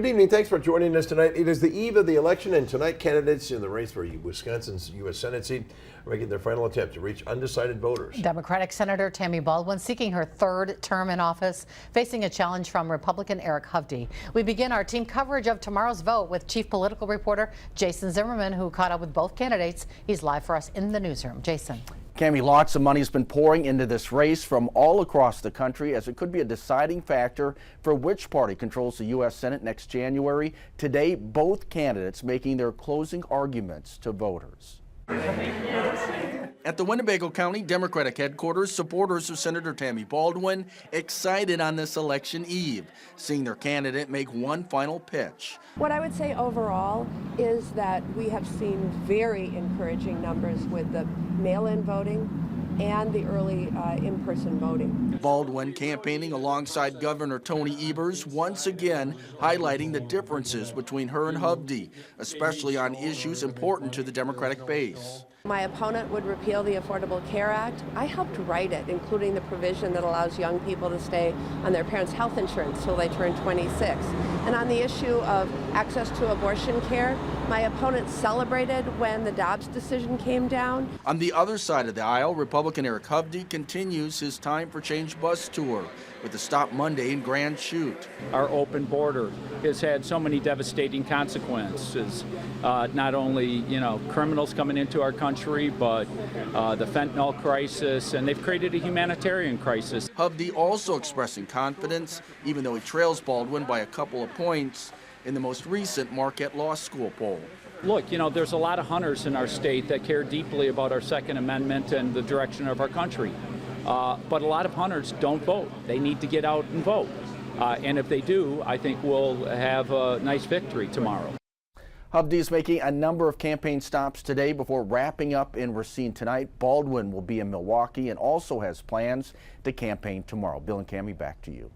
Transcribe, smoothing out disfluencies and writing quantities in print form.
Good evening. Thanks for joining us tonight. It is the eve of the election, and tonight candidates in the race for Wisconsin's U.S. Senate seat are making their final attempt to reach undecided voters. Democratic Senator Tammy Baldwin seeking her third term in office, facing a challenge from Republican Eric Hovde. We begin our team coverage of tomorrow's vote with Chief Political Reporter Jason Zimmerman, who caught up with both candidates. He's live for us in the newsroom. Jason. Cammie, lots of money has been pouring into this race from all across the country, as it could be a deciding factor for which party controls the U.S. Senate next January. Today, both candidates making their closing arguments to voters. At the Winnebago County Democratic headquarters, supporters of Senator Tammy Baldwin excited on this election eve, seeing their candidate make one final pitch. What I would say overall is that we have seen very encouraging numbers with the mail-in voting and the early in-person voting. Baldwin campaigning alongside Governor Tony Evers, once again highlighting the differences between her and Hovde, especially on issues important to the Democratic base. My opponent would repeal the Affordable Care Act. I helped write it, including the provision that allows young people to stay on their parents' health insurance till they turn 26. And on the issue of access to abortion care, my opponent celebrated when the Dobbs decision came down. On the other side of the aisle, Republican Eric Hovde continues his Time for Change bus tour with a stop Monday in Grand Chute. Our open border has had so many devastating consequences. Not only, criminals coming into our country, but the fentanyl crisis, and they've created a humanitarian crisis. Hovde also expressing confidence, even though he trails Baldwin by a couple of points in the most recent Marquette Law School poll. Look, there's a lot of hunters in our state that care deeply about our Second Amendment and the direction of our country. But a lot of hunters don't vote. They need to get out and vote. And if they do, I think we'll have a nice victory tomorrow. Hovde is making a number of campaign stops today before wrapping up in Racine tonight. Baldwin will be in Milwaukee and also has plans to campaign tomorrow. Bill and Cammie, back to you.